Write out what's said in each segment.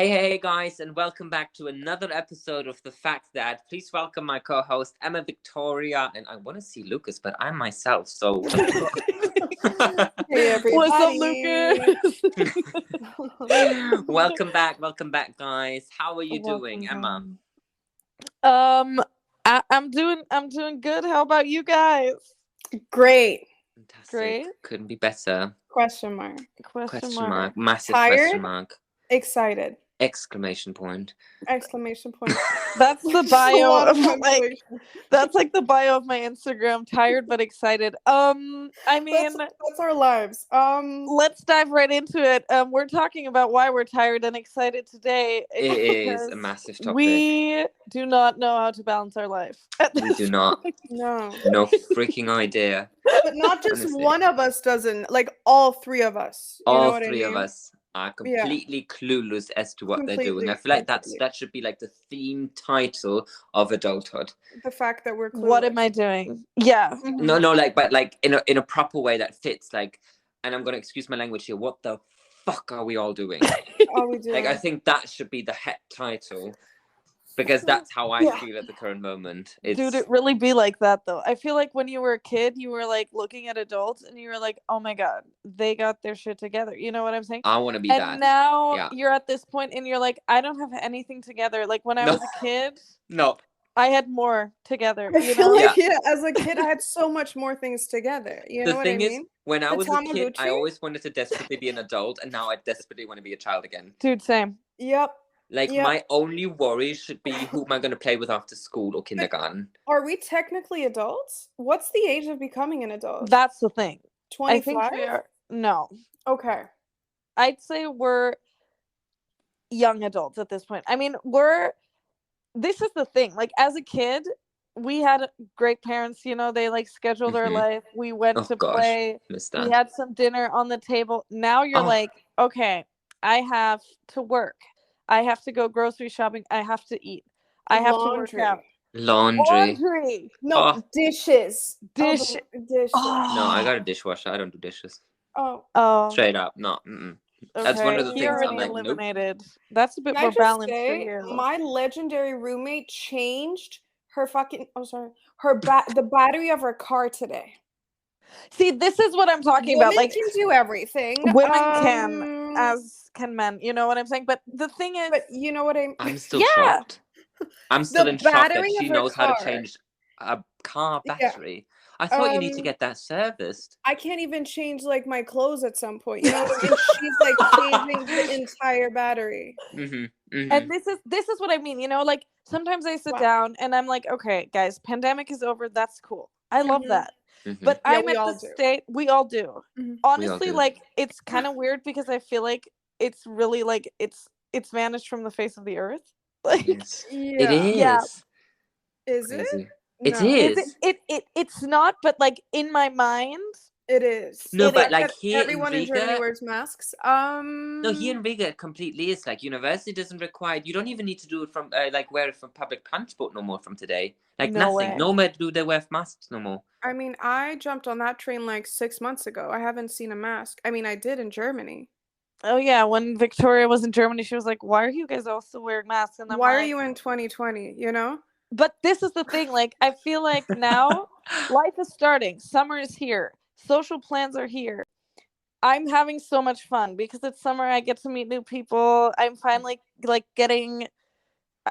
Hey, guys, and welcome back to another episode of The Fact That. Please welcome my co-host, Emma Victoria, and I want to see Lucas, but I'm myself, so... Hey, everybody. What's up, Lucas? Welcome back, guys. How are you doing, Emma? I'm doing good. How about you guys? Great. Fantastic. Great. Couldn't be better. Question mark. Question mark. Massive Tired? question mark. Excited. Exclamation point. Exclamation point. That's the A bio lot of of like punctuation. that's like the bio of my Instagram. Tired but excited. I mean, that's our lives. let's dive right into it. We're talking about why we're tired and excited today. It is a because massive topic. We do not know how to balance our life. We do not. No. No freaking idea. But not just Honestly. one of us doesn't. Like all three of us. You know All what three I of mean? us are completely clueless as to what they're doing. I feel like Completely. that should be like the theme title of adulthood. The fact that we're clueless. What am I doing? Yeah. No, but like in a proper way that fits. Like, and I'm gonna excuse my language here. What the fuck are we all doing? All we do. Like, I think that should be the head title. Because that's how I feel at the current moment. Dude, it really be like that though. I feel like when you were a kid, you were like looking at adults and you were like, oh my God, they got their shit together. You know what I'm saying? I want to be and that. And now you're at this point and you're like, I don't have anything together. Like when I was a kid, I had more together. I feel like as a kid, I had so much more things together. You know what I mean? The thing is, when I was a kid, I always wanted to desperately be an adult, and now I desperately want to be a child again. Dude, same. Yep. Like, my only worry should be who am I going to play with after school or kindergarten. Are we technically adults? What's the age of becoming an adult? That's the thing. 25? I think we are. No. Okay. I'd say we're young adults at this point. I mean, this is the thing. Like, as a kid, we had great parents, you know, they like scheduled our life. We went to play. We had some dinner on the table. Now you're like, okay, I have to work. I have to go grocery shopping. I have to eat. I have to work out. Laundry. No, dishes. Dishes. Oh. No, I got a dishwasher. I don't do dishes. Oh. Straight up. No. Mm-mm. Okay. That's one of the things I'm like, eliminated. Nope. That's a bit Can more balanced for you. My legendary roommate changed her the battery of her car today. See, this is what I'm talking about. Like, can do everything. Women can, as can men. You know what I'm saying? But the thing is, you know what I'm still shocked. I'm still in shock that she knows how to change a car battery. I thought you need to get that serviced. I can't even change like my clothes at some point. You know what I mean? She's like changing the entire battery. And this is what I mean. You know, like sometimes I sit down and I'm like, okay, guys, pandemic is over. That's cool. I love that. But I'm at the state. We all do. Honestly, like it's kind of weird because I feel like it's really like it's vanished from the face of the earth. Like it is. Yeah. Is it? It is. It's not, but like in my mind, it is. No, but like here everyone in Germany wears masks. No, here in Riga it completely is. Like university doesn't require. You don't even need to do it from wear it from public transport no more from today. Like nothing. No more do they wear masks no more. I mean, I jumped on that train like 6 months ago. I haven't seen a mask. I mean, I did in Germany. Oh yeah, when Victoria was in Germany, she was like, "Why are you guys all still wearing masks?" And why are you in 2020? You know. But this is the thing. Like, I feel like now life is starting. Summer is here. Social plans are here. I'm having so much fun because it's summer. I get to meet new people. I'm finally like getting.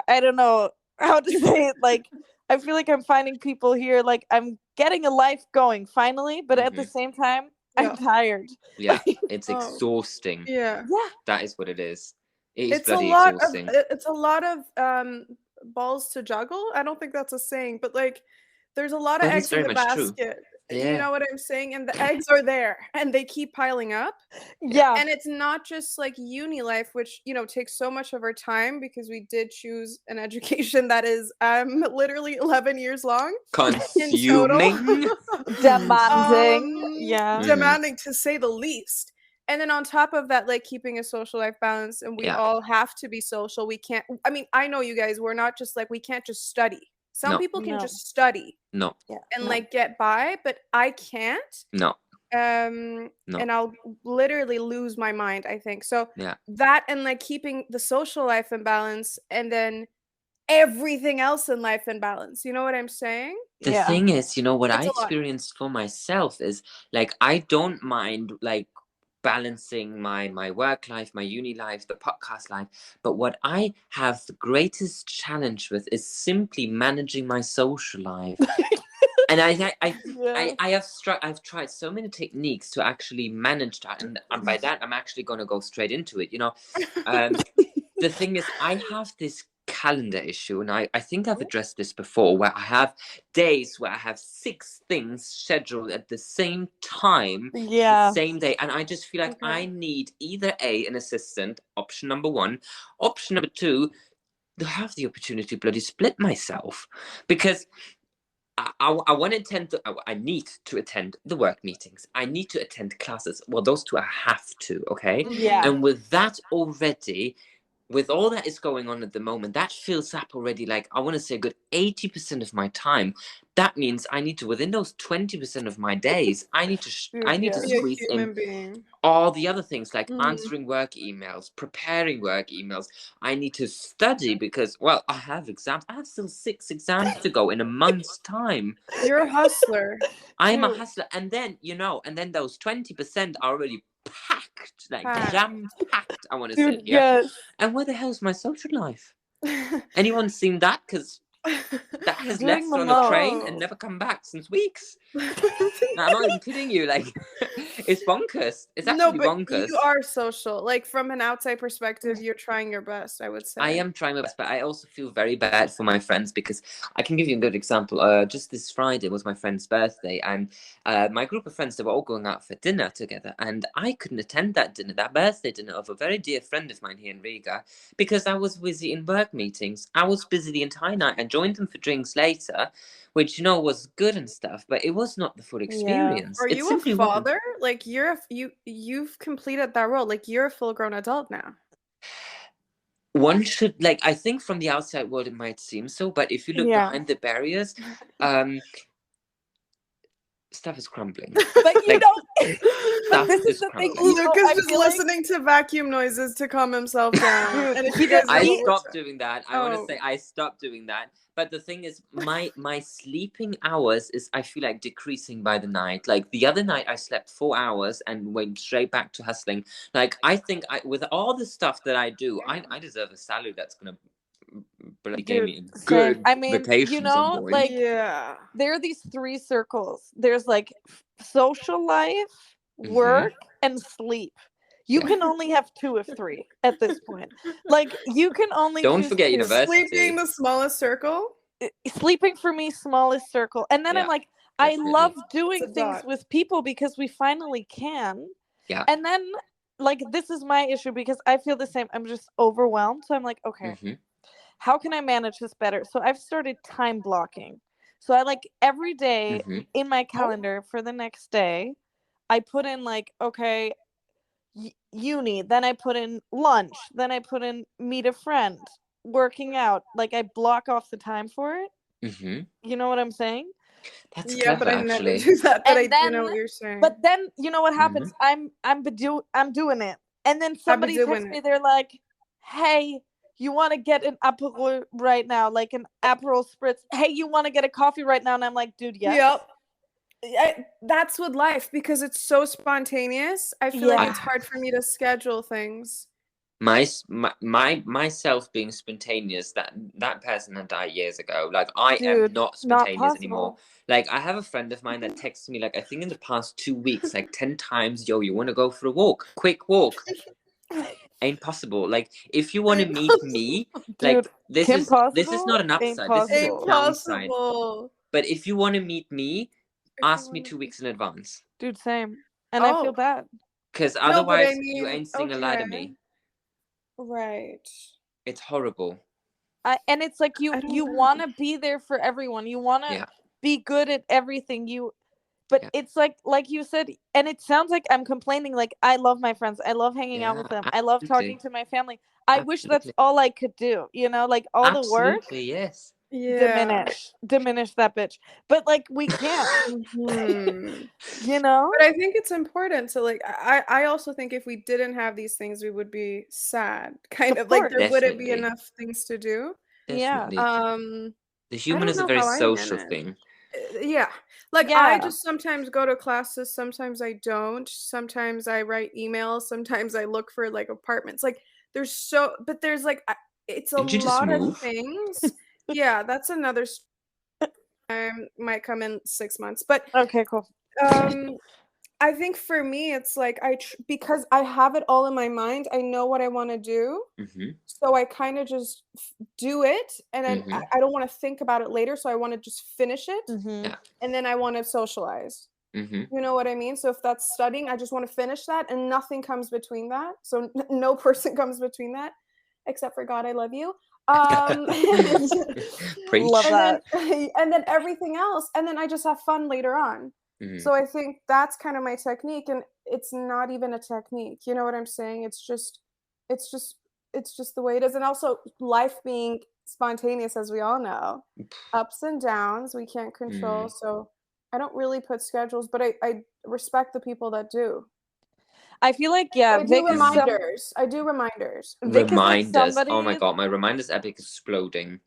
I don't know how to say it. Like, I feel like I'm finding people here. Like, I'm getting a life going finally. But at the same time, I'm tired. Yeah, it's exhausting. Yeah, that is what it is. It is bloody exhausting. It's a lot of balls to juggle. I don't think that's a saying, but like, there's a lot of eggs in the basket. You know what I'm saying? And the eggs are there, and they keep piling up. Yeah, and it's not just like uni life, which takes so much of our time because we did choose an education that is literally 11 years long, consuming, demanding, demanding to say the least. And then on top of that, like keeping a social life balance, and we all have to be social. We can't. I mean, I know you guys. We're not just like we can't just study. Some people can just study. No. And like get by, but I can't. No. and I'll literally lose my mind, I think. So Yeah. that and like keeping the social life in balance and then everything else in life in balance. You know what I'm saying? The thing is, you know, what I It's a lot. experienced for myself is like I don't mind like balancing my work life, my uni life, the podcast life, but what I have the greatest challenge with is simply managing my social life. And I've tried so many techniques to actually manage that, and by that I'm actually going to go straight into it. You know, the thing is, I have this calendar issue, and I think I've addressed this before, where I have days where I have 6 things scheduled at the same time, the same day, and I just feel like I need either an assistant, option number 1, option number 2, to have the opportunity to bloody split myself, because I want to attend. I need to attend the work meetings. I need to attend classes. Well, those 2 I have to. Okay. Yeah. And with that already, with all that is going on at the moment, that fills up already. Like I want to say, a good 80% of my time. That means I need to, within those 20% of my days, I need to squeeze in all the other things, like answering work emails, preparing work emails. I need to study because, well, I have exams. I have still 6 exams to go in a month's time. You're a hustler. I'm a hustler. And then, you know, those 20% are already packed, like jam-packed, I want to say. Yeah. And where the hell's my social life? Anyone seen that? Because that has left on a train and never come back since weeks. No, I'm not even kidding you. Like, it's bonkers. It's actually bonkers. You are social. Like, from an outside perspective, you're trying your best, I would say. I am trying my best, but I also feel very bad for my friends, because I can give you a good example. Just this Friday was my friend's birthday, and my group of friends, they were all going out for dinner together, and I couldn't attend that birthday dinner of a very dear friend of mine here in Riga, because I was busy in work meetings. I was busy the entire night. I joined them for drinks later, which, you know, was good and stuff, but it was not the full experience. Are you a father? Like, you've completed that role. Like, you're a full-grown adult now. One should, like, I think from the outside world it might seem so, but if you look behind the barriers, stuff is crumbling. But you don't. Stuff is the thing. Lucas just listening to vacuum noises to calm himself down. And I stopped doing that. I want to say I stopped doing that. But the thing is, my sleeping hours is, I feel like, decreasing by the night. Like the other night, I slept 4 hours and went straight back to hustling. Like, I think with all the stuff that I do, I deserve a salary that's gonna bloody give me a good vacation. You know, like, there are these 3 circles. There's like social life, work, and sleep. You can only have 2 of 3 at this point. Like, you can only don't forget 2. University. Sleep being the smallest circle. Sleeping for me, smallest circle. And then I'm like, definitely. I love doing things with people because we finally can. Yeah. And then, like, this is my issue because I feel the same. I'm just overwhelmed. So I'm like, okay, how can I manage this better? So I've started time blocking. So I, like, every day in my calendar for the next day, I put in, like, okay, uni, then I put in lunch, then I put in meet a friend, working out. Like, I block off the time for it. You know what I'm saying? That's clever, but I actually. never do that. But I do know what you're saying. But then, you know what happens? I'm doing it, and then somebody texts me. They're like, "Hey, you want to get an Aperol right now? Like an Aperol spritz? Hey, you want to get a coffee right now?" And I'm like, "Dude, yes." Yep. That's with life, because it's so spontaneous. I feel like it's hard for me to schedule things. Myself being spontaneous, that person had died years ago. Like, I am not spontaneous anymore. Like, I have a friend of mine that texts me, like, I think in the past 2 weeks, like 10 times, yo, you want to go for a walk? Quick walk. Ain't possible. Like, if you want to meet me, like, this is not an upside. This is a downside. But if you want to meet me, ask me 2 weeks in advance. Dude, same. And I feel bad. Because otherwise, you ain't seeing a lie to me. Right. It's horrible. And it's like you want to be there for everyone. You want to be good at everything. But it's like you said, and it sounds like I'm complaining. Like, I love my friends. I love hanging out with them. I love talking to my family. I wish that's all I could do. You know, like all the work. Yes. diminish that bitch. But like we can't. You know? But I think it's important to like I also think if we didn't have these things we would be sad. Kind of like there wouldn't be enough things to do. Definitely. Yeah. The human is a very social thing. Yeah. Like I just sometimes go to classes, sometimes I don't. Sometimes I write emails, sometimes I look for like apartments. Like but there's like it's a lot of things. Yeah, that's another might come in 6 months. But okay, cool. I think for me it's like because I have it all in my mind, I know what I want to do. So I kind of just do it, and then I don't want to think about it later, so I want to just finish it. And then I want to socialize. You know what I mean? So if that's studying, I just want to finish that, and nothing comes between that. So no person comes between that, except for God, I love you. Love that. And then everything else, and then I just have fun later on. So I think that's kind of my technique, and it's not even a technique. You know what I'm saying? It's just the way it is. And also life being spontaneous, as we all know, ups and downs, we can't control. So I don't really put schedules, but I respect the people that do. I feel like, I do reminders. I do reminders. Reminders. Oh my God, my reminders epic is exploding.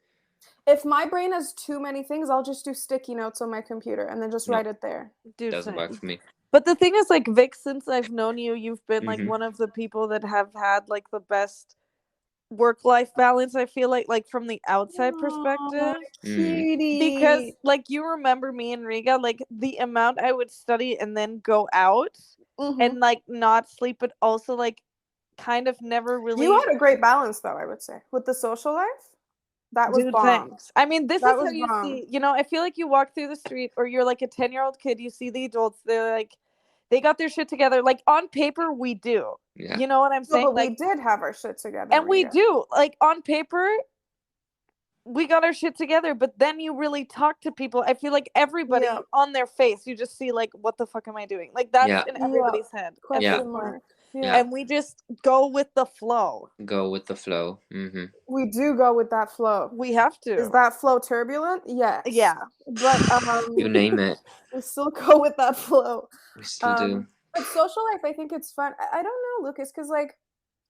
If my brain has too many things, I'll just do sticky notes on my computer and then just write it there. Doesn't work for me. But the thing is, like, Vic, since I've known you, you've been like one of the people that have had like the best work-life balance. I feel like from the outside perspective, because like you remember me and Riga, like the amount I would study and then go out and like not sleep, but also like kind of never really. You had a great balance, though, I would say, with the social life. That was bomb. Thanks. I mean, this is how you see, you know, I feel like you walk through the street or you're like a 10-year-old kid, you see the adults, they're like, they got their shit together. Like on paper, we do. Yeah. You know what I'm saying? But like, we did have our shit together. And we do. Like on paper, we got our shit together, but then you really talk to people. I feel like everybody on their face, you just see like, what the fuck am I doing? Like that's in everybody's head. And we just go with the flow. Go with the flow. We do go with that flow. We have to. Is that flow turbulent? Yes. Yeah. But you name it. We still go with that flow. We still do. But social life, I think it's fun. I don't know, Lucas, because like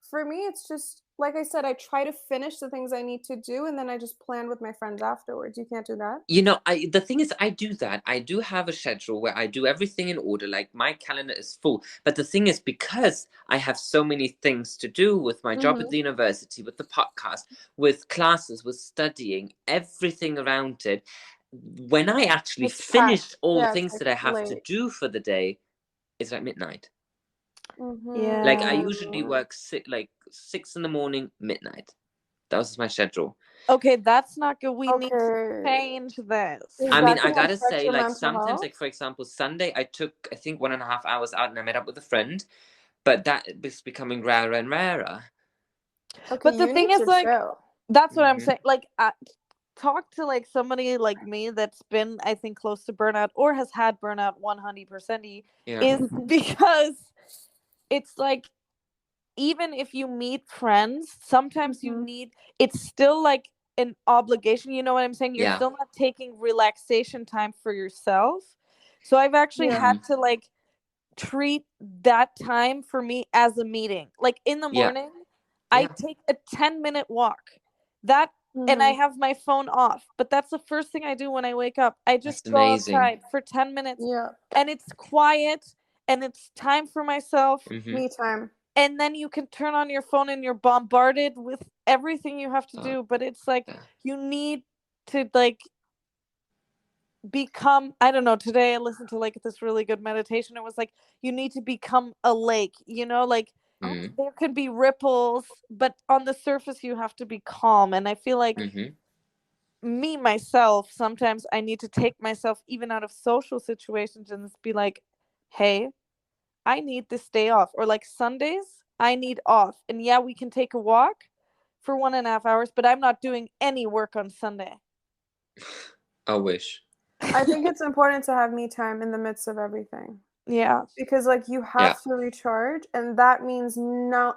for me, it's just like I said, I try to finish the things I need to do, and then I just plan with my friends afterwards. You can't do that. You know, the thing is, I do that. I do have a schedule where I do everything in order. Like my calendar is full. But the thing is, because I have so many things to do with my job at the university, with the podcast, with classes, with studying, everything around it. When I actually finish all the things that I have to do for the day, it's like midnight. Yeah. Like I usually work 6 in the morning, midnight. That was my schedule. Okay, that's not good. We need to change this. I mean, I gotta say, like sometimes, like for example, Sunday, I took I think 1.5 hours out and I met up with a friend, but that is becoming rarer and rarer. Okay, but the thing is, like, that's what I'm saying. Like, talk to like somebody like me that's been, I think, close to burnout or has had burnout 100%. Is because it's like, even if you meet friends, sometimes you need, it's still like an obligation. You know what I'm saying? You're still not taking relaxation time for yourself. So I've actually had to like treat that time for me as a meeting. Like in the morning, I take a 10-minute walk. And I have my phone off. But that's the first thing I do when I wake up. I just go outside for 10 minutes. And it's quiet and it's time for myself. Me time. And then you can turn on your phone and you're bombarded with everything you have to do. But it's like, you need to like become, I don't know, today I listened to like this really good meditation. It was like, you need to become a lake, you know, like there could be ripples, but on the surface you have to be calm. And I feel like me, myself, sometimes I need to take myself even out of social situations and be like, hey, I need this day off. Or like Sundays, I need off. And yeah, we can take a walk for 1.5 hours, but I'm not doing any work on Sunday. I wish. I think it's important to have me time in the midst of everything. Yeah. Because like you have to recharge, and that means no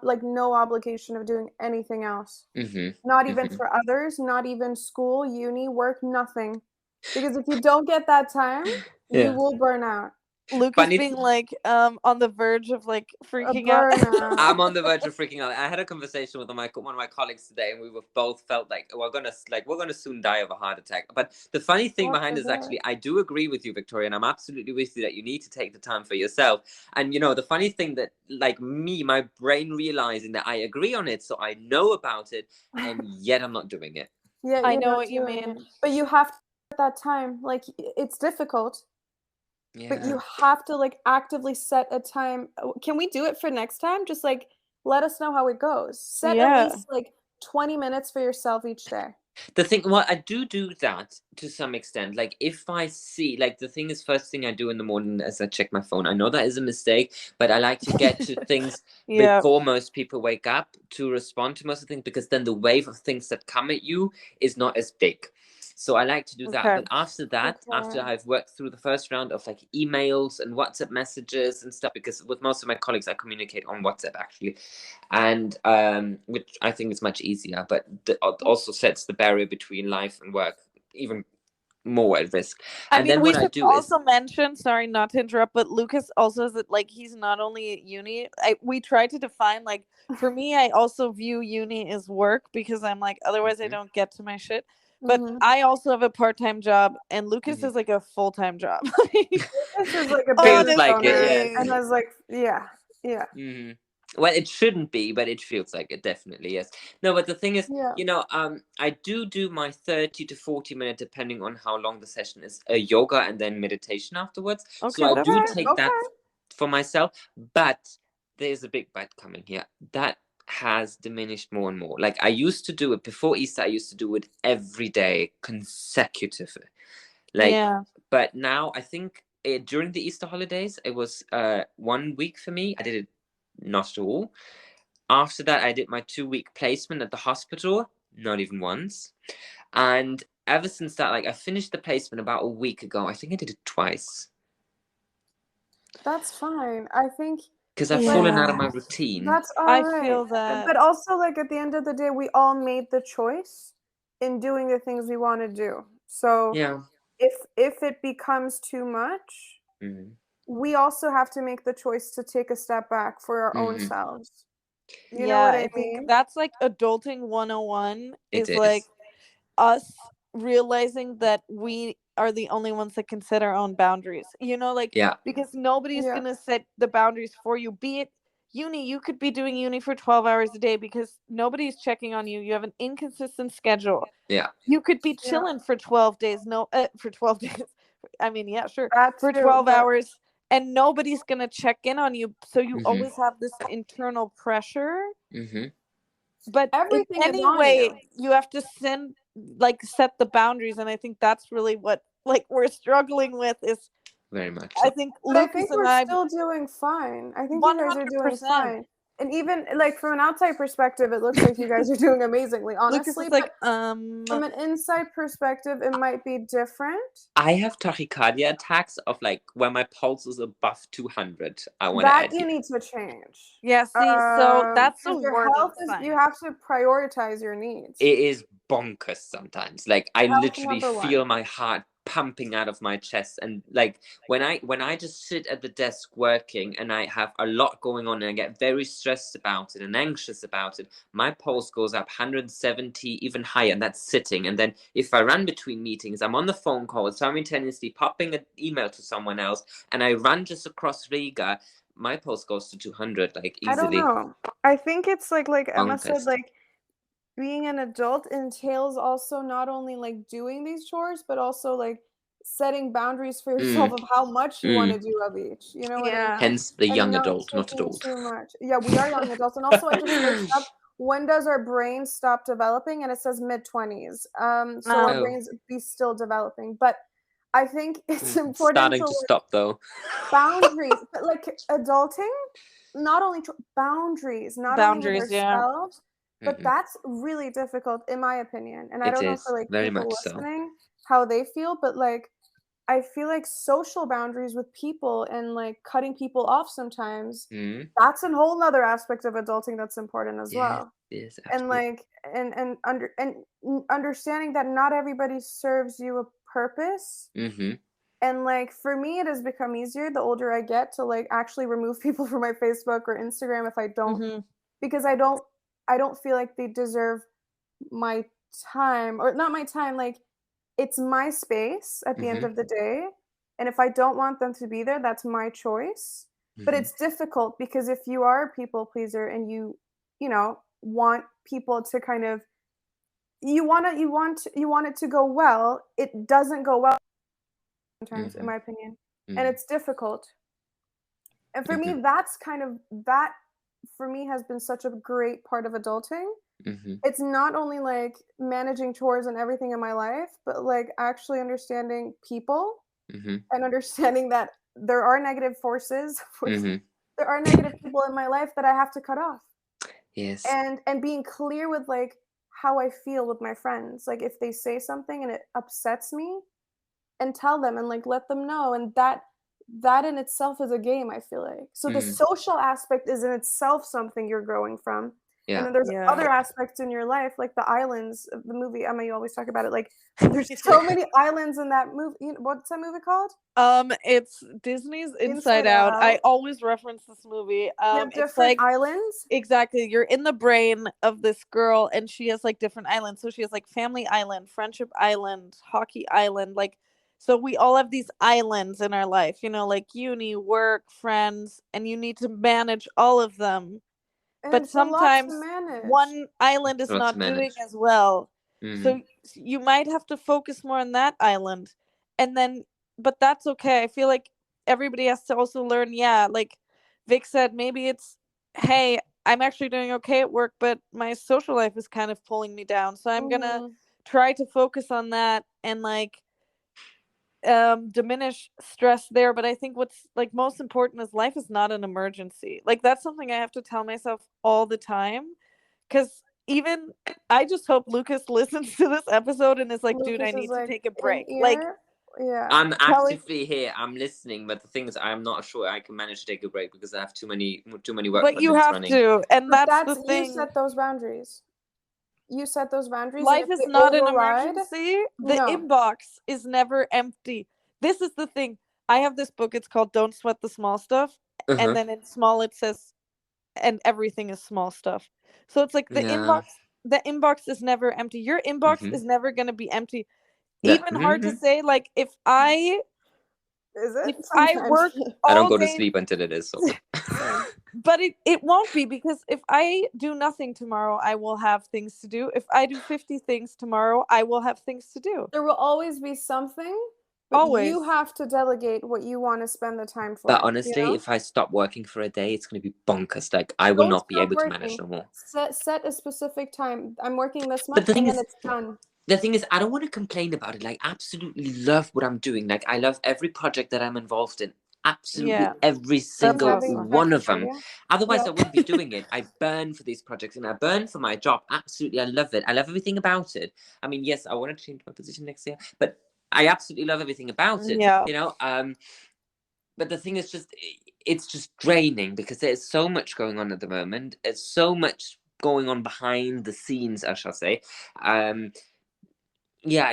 obligation of doing anything else. Not even for others, not even school, uni, work, nothing. Because if you don't get that time, you will burn out. Lucas being like on the verge of like freaking out. I'm on the verge of freaking out. I had a conversation with one of my colleagues today, and we both felt like we're gonna soon die of a heart attack. But the funny thing behind it is actually I do agree with you, Victoria, and I'm absolutely with you that you need to take the time for yourself. And you know, the funny thing that like me, my brain realizing that I agree on it, so I know about it, and yet I'm not doing it. Yeah, I know what you mean. But you have to at that time. Like it's difficult. Yeah. But you have to like actively set a time. Can we do it for next time? Just like let us know how it goes. Set at least like 20 minutes for yourself each day. The thing, well, I do that to some extent. Like if I see, like the thing is, first thing I do in the morning is I check my phone. I know that is a mistake, but I like to get to things before most people wake up to respond to most of the things, because then the wave of things that come at you is not as big. So I like to do that. But after that, after I've worked through the first round of like emails and WhatsApp messages and stuff, because with most of my colleagues, I communicate on WhatsApp actually. And which I think is much easier, but also sets the barrier between life and work even more at risk. I mean, we should also mention, sorry not to interrupt, but Lucas also is that like he's not only at uni. We try to define, like, for me, I also view uni as work, because I'm like, otherwise I don't get to my shit. But I also have a part-time job, and Lucas is like a full-time job. This is like a feels like it, yes. And I was like, yeah. Well, it shouldn't be, but it feels like it, definitely, yes. No, but the thing is, you know, I do my 30 to 40 minute, depending on how long the session is, yoga and then meditation afterwards. So I do take that for myself, but there's a big but coming here. That has diminished more and more. Like I used to do it before Easter. I used to do it every day consecutively. Like, but now I think during the Easter holidays, it was 1 week for me. I did it not at all. After that, I did my 2-week placement at the hospital, not even once. And ever since that, like I finished the placement about a week ago. I think I did it twice. That's fine. I think because I've fallen out of my routine. That's all right. I feel that. But also, like, at the end of the day, we all made the choice in doing the things we want to do. So if it becomes too much, we also have to make the choice to take a step back for our own selves. You know what I mean? That's like adulting 101 is like us realizing that we are the only ones that can set our own boundaries, you know, like, because nobody's gonna set the boundaries for you. Be it uni, you could be doing uni for 12 hours a day because nobody's checking on you. You have an inconsistent schedule. You could be chilling for 12 days. For 12 days. I mean, sure. For 12 hours, and nobody's gonna check in on you. So you always have this internal pressure. But everything anyway, you have to set the boundaries, and I think that's really what we're struggling with is very much. I think Lucas and we're still doing fine. I think 100%. You guys are doing fine. And even like from an outside perspective, it looks like you guys are doing amazingly, honestly. Lucas is from an inside perspective, it might be different. I have tachycardia attacks of like when my pulse is above 200. I want that you need to change. Yeah, see, so that's the your health is. You have to prioritize your needs. It is bonkers sometimes. Like I literally feel my heart pumping out of my chest, and like when I just sit at the desk working and I have a lot going on and I get very stressed about it and anxious about it, my pulse goes up 170, even higher, and that's sitting. And then if I run between meetings, I'm on the phone call simultaneously popping an email to someone else, and I run just across Riga, my pulse goes to 200 like easily. I don't know. I think it's like Emma said, like being an adult entails also not only like doing these chores, but also like setting boundaries for yourself of how much you want to do of each. You know what I mean? Hence the young adult, not adult. Too much. Yeah, we are young adults. And also I just looked up, when does our brain stop developing? And it says mid-20s. So our brains be still developing. But I think it's important starting to stop though. Boundaries. But like adulting, not only boundaries, not only with ourselves. But that's really difficult, in my opinion. And I don't know for like very people much listening how they feel, but like I feel like social boundaries with people and like cutting people off sometimes, that's a whole nother aspect of adulting that's important as well. Yes, And like and understanding that not everybody serves you a purpose. And like for me, it has become easier the older I get to like actually remove people from my Facebook or Instagram if I don't, because I don't feel like they deserve my time, or not my time, like it's my space at the end of the day. And if I don't want them to be there, that's my choice. But it's difficult because if you are a people pleaser and you know, want people to kind of you want it to go well, it doesn't go well sometimes, in my opinion. And it's difficult. And for me, that's kind of that for me has been such a great part of adulting. It's not only like managing chores and everything in my life, but like actually understanding people and understanding that there are negative forces. There are negative people in my life that I have to cut off. Yes. And being clear with like how I feel with my friends. Like if they say something and it upsets me, and tell them and like let them know. And that in itself is a game, I feel like. So the social aspect is in itself something you're growing from. And then there's other aspects in your life, like the islands of the movie. Emma, you always talk about it. Like there's so many islands in that movie. You know, what's that movie called? It's Disney's Inside Out. I always reference this movie. Different it's like islands. Exactly. You're in the brain of this girl and she has like different islands. So she has like Family Island, Friendship Island, Hockey Island, like so we all have these islands in our life, you know, like uni, work, friends, and you need to manage all of them. And but sometimes one island is not doing as well. So you might have to focus more on that island. And then, but that's okay. I feel like everybody has to also learn, like Vic said, maybe it's, hey, I'm actually doing okay at work, but my social life is kind of pulling me down. So I'm going to try to focus on that and like diminish stress there. But I think what's like most important is life is not an emergency. Like that's something I have to tell myself all the time, because even I just hope Lucas listens to this episode and is like, Lucas, dude, I need to take a break. Like I'm actively here, I'm listening, but the thing is I'm not sure I can manage to take a break because I have too many work. But you have running. To, and that's the thing. You set those boundaries. Life is not an emergency. The inbox is never empty. This is the thing. I have this book. It's called Don't Sweat the Small Stuff. And then in small it says, and everything is small stuff. So it's like the inbox is never empty. Your inbox is never going to be empty. Even hard to say, like if I work all I don't go day, to sleep until it is so. But it won't be, because if I do nothing tomorrow, I will have things to do. If I do 50 things tomorrow, I will have things to do. There will always be something, but always. You have to delegate what you want to spend the time for. But honestly, if I stop working for a day, it's going to be bonkers. Like I will not be able to manage no more. Set a specific time. I'm working this much, and then it's done. The thing is, I don't want to complain about it. Like, I absolutely love what I'm doing. Like, I love every project that I'm involved in. Absolutely every single one of them. Otherwise, I wouldn't be doing it. I burn for these projects and I burn for my job. Absolutely, I love it. I love everything about it. I mean, yes, I want to change my position next year, but I absolutely love everything about it. You know, but the thing is it's just draining because there's so much going on at the moment. There's so much going on behind the scenes, I shall say. I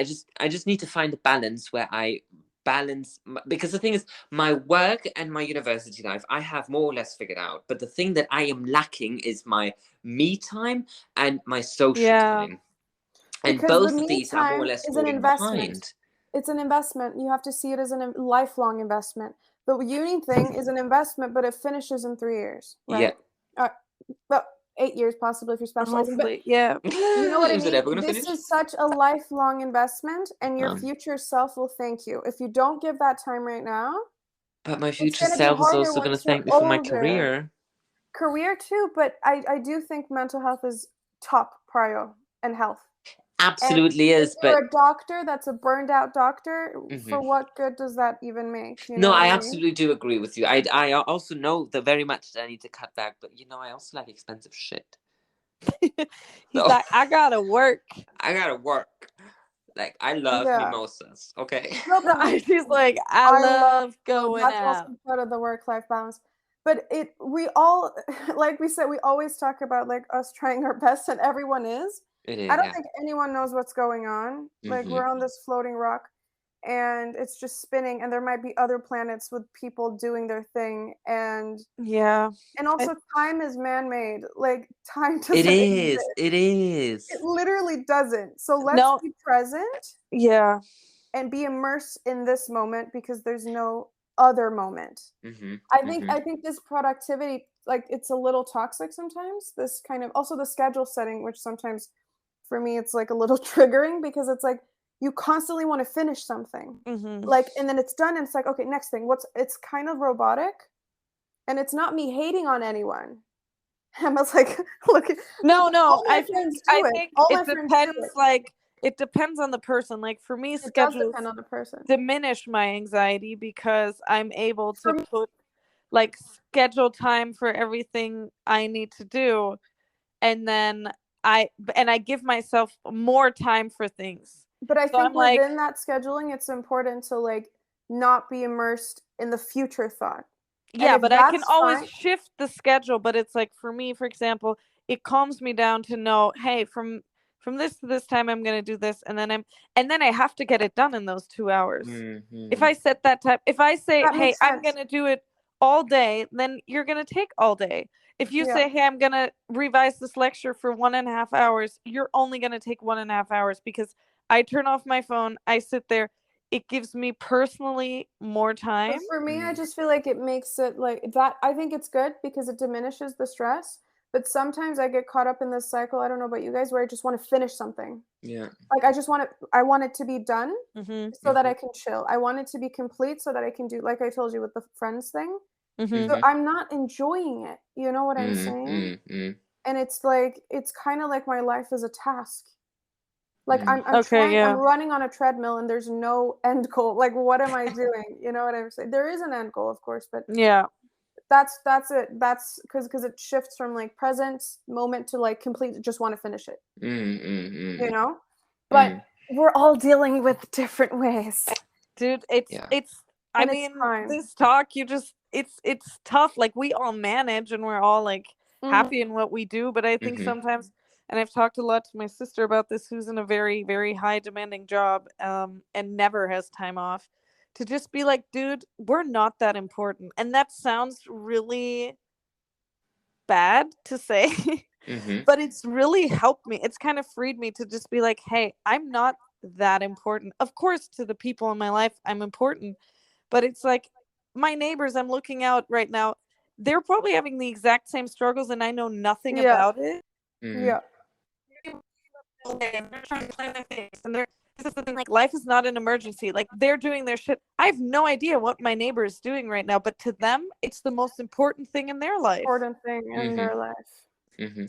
just need to find a balance where I balance, because the thing is, my work and my university life I have more or less figured out, but the thing that I am lacking is my me time and my social time, and both of these are more or less falling behind. It's an investment. You have to see it as a lifelong investment. The uni thing is an investment, but it finishes in 3 years, right? Well, 8 years possibly if you're specializing. But you know what I mean? This is such a lifelong investment, and your future self will thank you if you don't give that time right now. But my future self is also going to thank me for my career. Career too, but I do think mental health is top prio, and health. Absolutely is, but you're a doctor that's a burned out doctor, for what good does that even make? You know I absolutely do agree with you. I also know that very much that I need to cut back, but I also like expensive shit. He's like, I gotta work. Like, I love mimosas. Okay. No, but she's like, I love going that's out. also part of the work-life balance. But we all, like we said, we always talk about like us trying our best, and everyone is. It is, I don't yeah. think anyone knows what's going on. Like we're on this floating rock, and it's just spinning, and there might be other planets with people doing their thing, and also time is man-made. Like time doesn't exist. It is. It literally doesn't. So let's be present. Yeah. And be immersed in this moment because there's no other moment. I think this productivity, like, it's a little toxic sometimes. This kind of also the schedule setting, which sometimes for me it's like a little triggering because it's like you constantly want to finish something, like, and then it's done and it's like, okay, next thing. It's kind of robotic, and it's not me hating on anyone. Emma's like, look. No. I think it depends. Like, it depends on the person. Like, for me, schedules depend on the person. Diminish my anxiety because I'm able to put like schedule time for everything I need to do, and then I give myself more time for things. But I think within that scheduling, it's important to like not be immersed in the future thought. Yeah, but I can always shift the schedule. But it's like, for me, for example, it calms me down to know, hey, from this to this time I'm going to do this, and then I have to get it done in those 2 hours. If I set that time, if I say, hey, I'm going to do it all day, then you're going to take all day. If you say, hey, I'm going to revise this lecture for 1.5 hours, you're only going to take 1.5 hours because I turn off my phone, I sit there. It gives me personally more time. But for me, I just feel like it makes it like that. I think it's good because it diminishes the stress. But sometimes I get caught up in this cycle. I don't know about you guys, where I just want to finish something. Yeah. Like I want it to be done so that I can chill. I want it to be complete so that I can do, like I told you with the friends thing. So I'm not enjoying it. You know what I'm saying? And it's like, it's kind of like my life is a task. Like I'm running on a treadmill and there's no end goal. Like, what am I doing? You know what I'm saying? There is an end goal, of course, but that's it. That's because it shifts from like present moment to like complete. Just want to finish it. You know, but we're all dealing with different ways, dude. It's. I mean, this talk, it's tough. Like, we all manage and we're all like happy in what we do, but I think sometimes, and I've talked a lot to my sister about this, who's in a very, very high demanding job, and never has time off, to just be like, dude, we're not that important. And that sounds really bad to say, but it's really helped me. It's kind of freed me to just be like, hey, I'm not that important. Of course, to the people in my life, I'm important, but it's like my neighbors, I'm looking out right now, they're probably having the exact same struggles and I know nothing about it. Yeah. And they're trying to plan their things, and this is the thing, like, life is not an emergency. Like, they're doing their shit. I have no idea what my neighbor is doing right now, but to them, it's the most important thing in their life.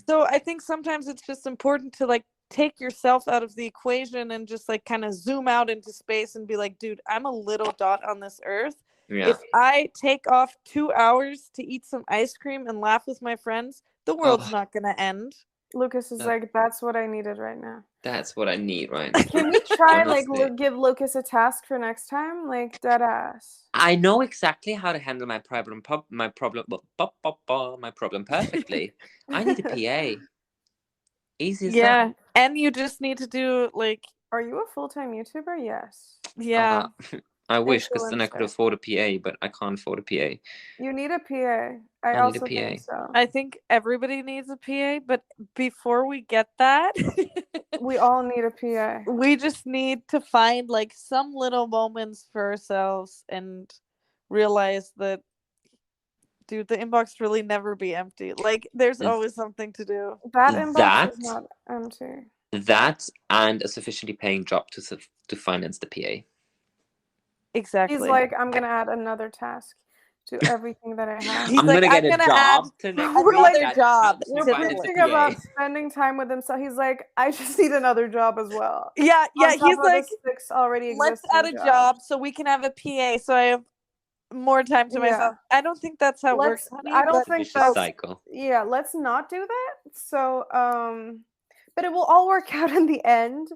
So I think sometimes it's just important to like take yourself out of the equation and just like kind of zoom out into space and be like, dude, I'm a little dot on this earth. If I take off 2 hours to eat some ice cream and laugh with my friends, the world's not gonna end. Lucas is like, that's what I needed right now. That's what I need right now. Can we try give Lucas a task for next time? Like, dead ass. I know exactly how to handle my problem perfectly. I need a PA. Easy as that. And you just need to do like. Are you a full-time YouTuber? Yes. Yeah. I wish, because then I could afford a PA, but I can't afford a PA. You need a PA. I also think so. I think everybody needs a PA, but before we get that, we all need a PA. We just need to find like some little moments for ourselves and realize that, dude, the inbox really never be empty. Like, there's always something to do. That inbox is not empty. That and a sufficiently paying job to finance the PA. Exactly. He's like, I'm gonna add another task to everything that I have. I'm gonna get a job to another job. We're thinking about spending time with himself. He's like, I just need another job as well. Yeah. He's like, 6 already let's add a job so we can have a PA, so I have more time to myself. I don't think that's how it works. Honey, I don't think that's cycle. Yeah, let's not do that. So, but it will all work out in the end.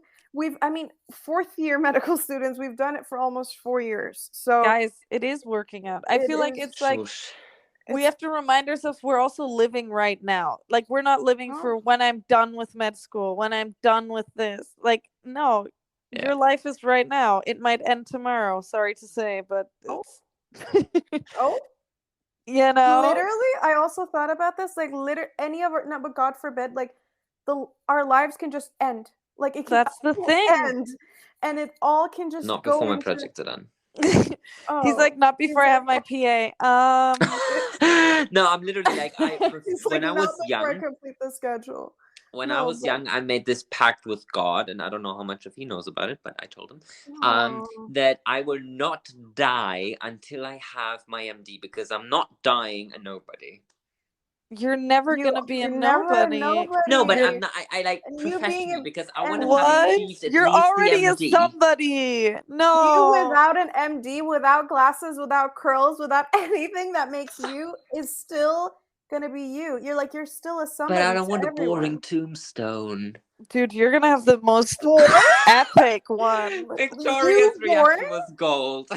fourth year medical students, we've done it for almost 4 years. So guys, it is working out. I feel like it's like we have to remind ourselves we're also living right now. Like, we're not living for when I'm done with med school, when I'm done with this. Like, no, your life is right now. It might end tomorrow. Sorry to say, but it's... you know, literally, I also thought about this. Like, any of our, no, but God forbid, like our lives can just end. Like, it can that's the thing. end, and it all can just not go before my into... projects are done. He's like, not before I have my PA. No, I'm literally like, when I was young, I complete the schedule. When I was young, I made this pact with God, and I don't know how much of he knows about it, but I told him that I will not die until I have my MD, because I'm not dying a nobody. You're never gonna be a nobody. No, but I'm not. I like professionally, because I want to have achieved at You're least already the MD. a somebody. No, you without an MD, without glasses, without curls, without anything that makes you, is still gonna be you. You're still a somebody. But I don't want a boring tombstone. Dude, you're gonna have the most epic one. Victoria's reaction was gold.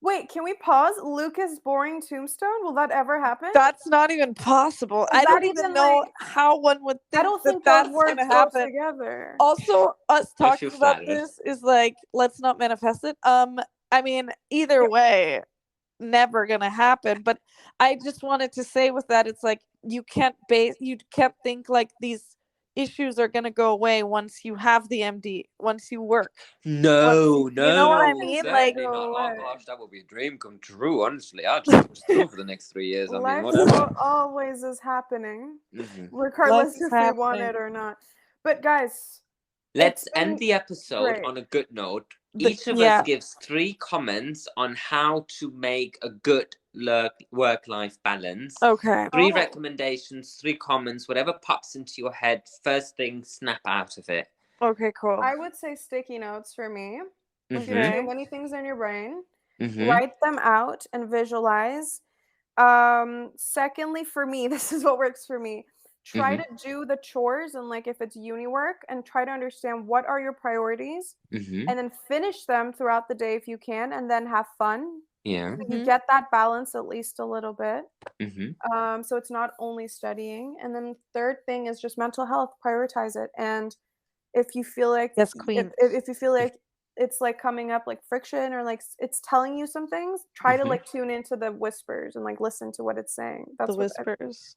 Wait, can we pause? Lucas' boring tombstone? Will that ever happen? That's not even possible. I don't even know how one would think that's gonna happen. Together. Also, us talking about this is like, let's not manifest it. I mean, either way, never gonna happen. But I just wanted to say with that, it's like you can't think like these issues are gonna go away once you have the MD, once you work. No, you know what I mean? Like, oh gosh, that would be a dream come true. Honestly, I'll just push through for the next 3 years. I mean, whatever. Always is happening, regardless if we want it or not. But guys, let's end the episode on a good note. Each of us gives 3 comments on how to make a good work-life balance. Okay. 3 recommendations, 3 comments, whatever pops into your head. First thing, snap out of it. Okay, cool. I would say sticky notes for me. If you have too many things in your brain, write them out and visualize. Secondly, for me, this is what works for me. Try to do the chores, and like if it's uni work, and try to understand what are your priorities, and then finish them throughout the day if you can, and then have fun. Yeah. So you get that balance at least a little bit. So it's not only studying. And then third thing is just mental health. Prioritize it. And if you feel like if you feel like it's like coming up like friction, or like it's telling you some things, try to like tune into the whispers and like listen to what it's saying. That's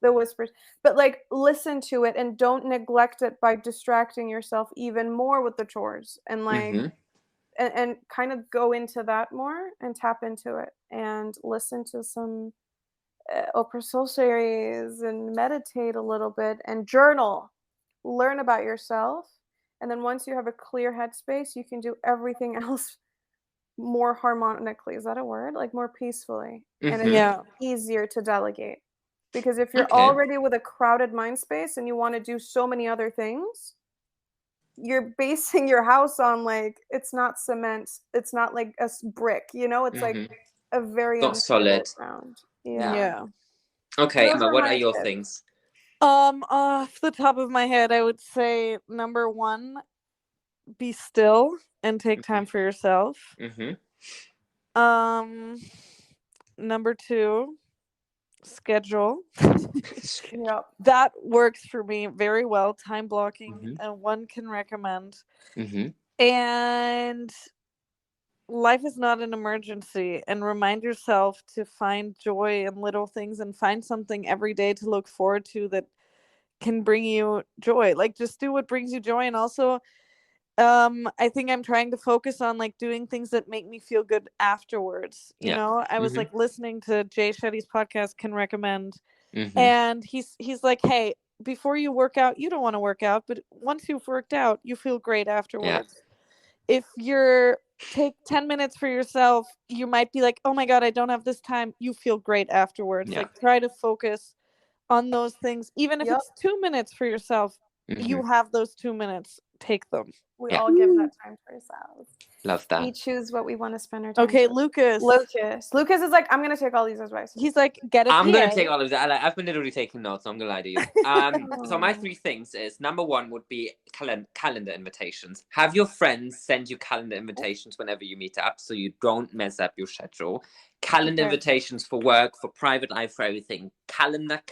the whispers. But like listen to it and don't neglect it by distracting yourself even more with the chores, and like and kind of go into that more and tap into it and listen to some Oprah Soul series and meditate a little bit and journal, learn about yourself. And then once you have a clear headspace, you can do everything else more harmonically. Is that a word? Like more peacefully. And it's easier to delegate. Because if you're already with a crowded mind space and you want to do so many other things, you're basing your house on like, it's not cement. It's not like a brick, it's like a very not solid ground. Yeah. Okay, Emma, what are your things? Off the top of my head, I would say number 1, be still and take time for yourself. Number 2, schedule. That works for me very well. Time blocking, and one can recommend. And life is not an emergency, and remind yourself to find joy in little things and find something every day to look forward to that can bring you joy. Like, just do what brings you joy. And also I think I'm trying to focus on like doing things that make me feel good afterwards. You know, I was like listening to Jay Shetty's podcast, Can Recommend, and he's like, hey, before you work out, you don't want to work out, but once you've worked out, you feel great afterwards. If you're take 10 minutes for yourself, you might be like, oh my God, I don't have this time. You feel great afterwards. Like, try to focus on those things. Even if it's 2 minutes for yourself, you have those 2 minutes. take them. We all give that time to ourselves. Love that. We choose what we want to spend our time. Okay, with. Lucas is like, I'm gonna take all these advice. He's like, get a I'm PA. gonna take all of that. I've been literally taking notes, so I'm gonna lie to you. So my 3 things is, number 1 would be calendar invitations. Have your friends send you calendar invitations whenever you meet up, so you don't mess up your schedule. Calendar invitations for work, for private life, for everything. Calendar.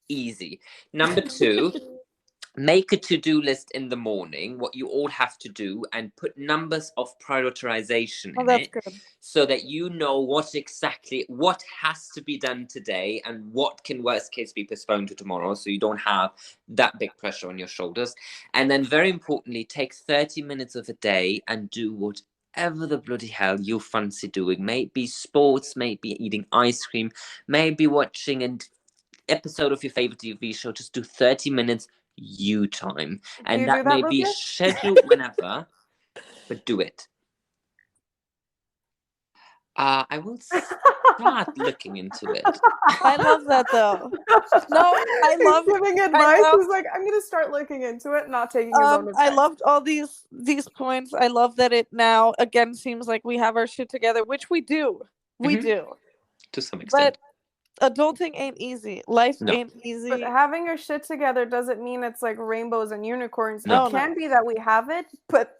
Easy. Number 2, make a to-do list in the morning, what you all have to do, and put numbers of prioritization in it, good. so that you know what has to be done today and what can worst case be postponed to tomorrow, so you don't have that big pressure on your shoulders. And then very importantly, take 30 minutes of a day and do whatever the bloody hell you fancy doing. Maybe sports, maybe eating ice cream, maybe watching an episode of your favorite TV show. Just do 30 minutes you time, and that may be scheduled whenever, but do it. I will start looking into it. I love that though. No, I love giving advice. He's like, I'm gonna start looking into it, not taking his own advice. I loved all these points. I love that it now again seems like we have our shit together, which we do. We do. To some extent. But adulting ain't easy. Life ain't easy. But having your shit together doesn't mean it's like rainbows and unicorns. No. It can be that we have it, but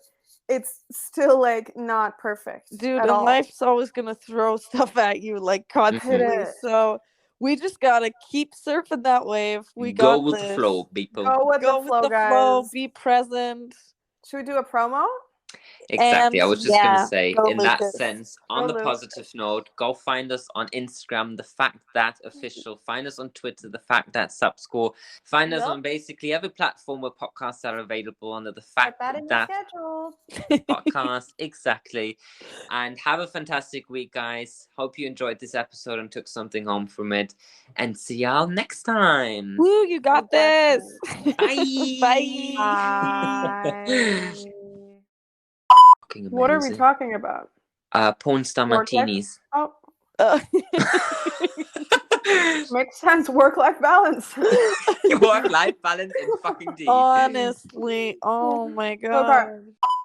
it's still like not perfect. Dude, and life's always gonna throw stuff at you like constantly. So we just gotta keep surfing that wave. We go with the flow, people. Go with the flow, guys. Be present. Should we do a promo? Exactly. I was just going to say, in that Lucas. sense, on the positive note, go find us on Instagram, The Fact That Official. Find us on Twitter, The Fact That Subscore. Find us on basically every platform where podcasts are available under The Fact That Podcast. Exactly. And have a fantastic week, guys. Hope you enjoyed this episode and took something home from it. And see y'all next time. Woo, you got this. Bye. Bye. What are we talking about? Porn star martinis. Oh. Makes sense. Work-life balance. Work-life balance and fucking D. Honestly. Oh my God.